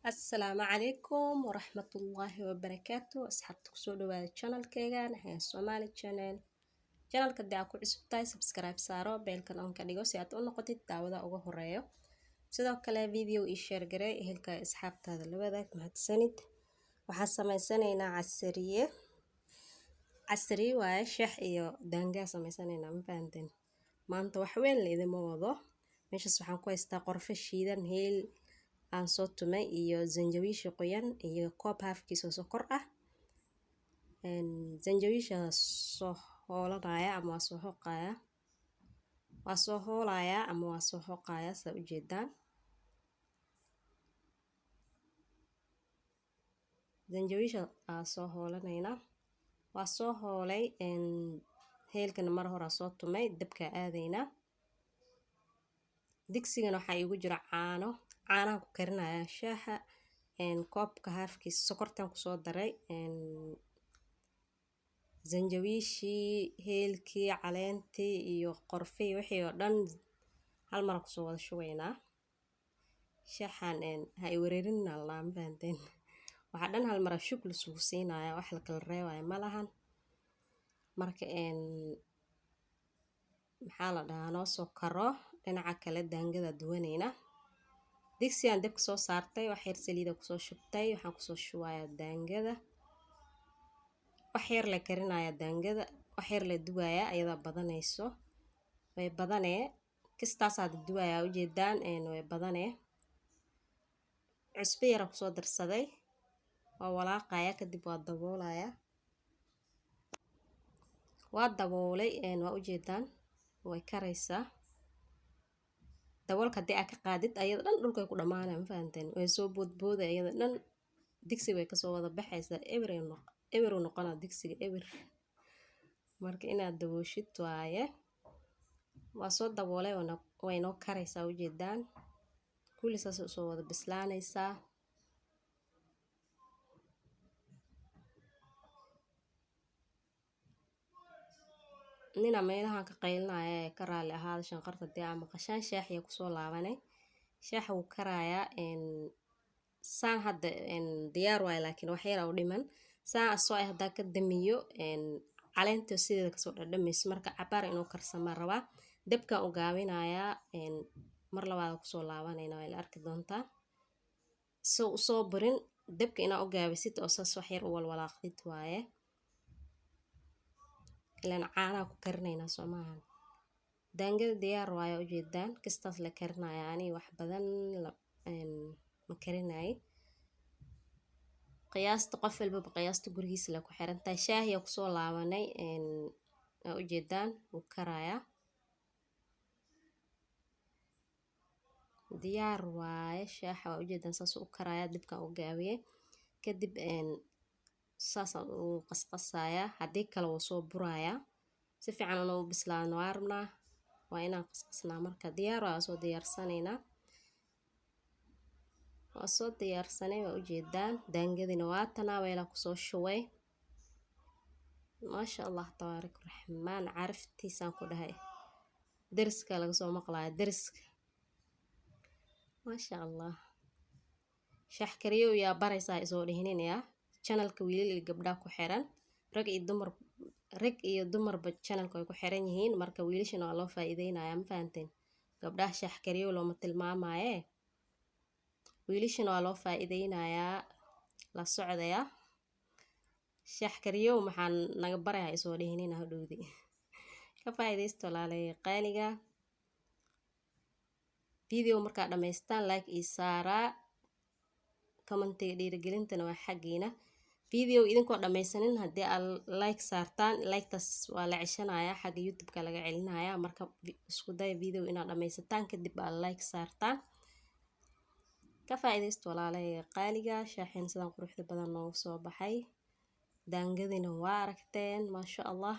السلام عليكم ورحمة الله وبركاته. أصحابتك كسو دواada channelkeygan Somali channel. channelka hadii aad ku cusub tahay subscribe saaro beelkan on ka dhigo si aad u noqotid daawada ugu horeeyo. sidoo kale video ii share garee ehelka asxaabtaada la wadaag mahadsanid. waxaan sameysanaynaa casriye waaye shaah iyo daangaa sameysanaynaa ma fahanteen. maanta wax weyn la idima wado. meeshas waxaan ku haystaa qorfe shiidan heel aan soo tumay iyo zanjabiil qoyan iyo koob halfkiisa sokor ah. zanjabiisha soo hoolanaya ama waa soo xoqaya. waa soo hoolaya ama waa soo xoqaya saa u jeedaan. zanjabiisha soo hoolanayna waa soo hoolay heelkana mar hore soo tumay dabka aadayna. digsigana waxa igu jira caanaha ku karinaya shaaha koobka halfkiisa sokortan ku soo daray zanjabiishii heelkii caleentii iyo qorfii wixii oo dhan hal mar ku soo wada shubaynaa. shaahan ha i wareerin Allah ma fahanteen. waxa dhan hal mar shug la sugu siinaya wax la kala reebayo ma lahan. marka maxaa la dhahaa noo soo karo dhinaca kale daangada duwanayna. digsi aan dabka soo saartay wax yar saliid ku soo shubtay waxaan ku soo shubayaa daangada. wax yar la karinaya daangada wax yar la duwaya ayada badanayso way badanee kistaas aad duwaya u jeedaan way badanee. cusbo yar ku soo darsaday waa walaaqaya kadib waa daboolaya. waa daboolay waa u jeedaan way karaysaa. daboolka hadii aad ka qaadid ayada dhan dhulka ku dhamaanay ma fahanteen. way soo boodbooday ayada dhan digsi way ka soo wada baxaysaa eber noqona digsiga eber. marka inaad dabooshid waaye. waa soo daboolay way noo karaysaa u jeedaan. kulli saas soo wada bislaanaysaa. nina meelahan ka qaylinaya ka raali ahaada shanqarta dii ama qashaan shaaxiya ku soo laabanay. shaaxa uu karaya saan hadda diyaar waay laakiin wax yar u dhiman. saan soo ay hadda ka damiyo caleenta sideeda ka soo dhadhamayso marka cabaar inuu karsama rabaa. dabka u gaabinaya mar labaad ku soo laabanayna way la arki doontaa. soo burin dabka ina u gaabisid oo saas wax yar u walwalaaqdid waaye. ilaan caanaha ku karinayna Soomahan. daangada diyaar waaye u jeedaan kistaas la karinaya ani wax badan ma karinay. qiyaasta qof walba qiyaasta gurigiisa la ku xirantahay. shaahiya ku soo laabanay u jeedaan uu karaya. diyaar waaye shaaha u jeedaan saas u karaya dibka u gaabiyay kadib saas uu qasqasaya hadii kale uu soo buraya si fiican inuu bislaado waa rabnaa waa inaan qasqasnaa. marka diyaar waa soo diyaarsanayna. waa soo diyaarsanay waa u jeedaan daangadina waa tanaa weela ku soo shubay. maasha Allah tabaarak raxmaan caraftiisaan ku dhahay deriska laga soo maqlaaya deriska. maasha Allah shaah kariyo yaa baraysaa isoo dhihinaya channelka wiilal iyo gabdha ku xiran rag iyo dumarba channelka way ku xiran yihiin marka wiilashana waa loo faa'iideynaya ma fahanteen. gabdhaha shaah kariyo looma tilmaamaye wiilashana waa loo faa'iideynaya la socdaya. shaah kariyo maxaan naga barayaa isoo dhihinina hadhowdi ka faa'iideysto walaalay qaaliga. video markaa dhamaystaan like ii saara commentiga dhiirigelintana waa xaqiina. video idinkoo dhamaysanin hadii aad like saartaan like-taas waa la ceshanaya xagga YouTube-ka laga celinaya. marka isku day video inaad dhamaysataan kadib aad like saartaan. ka faa'iideysto walaalay qaaliga. shaaxin sidan quruxda badan noogu soo baxay. daangadina waa aragteen maasha Allah.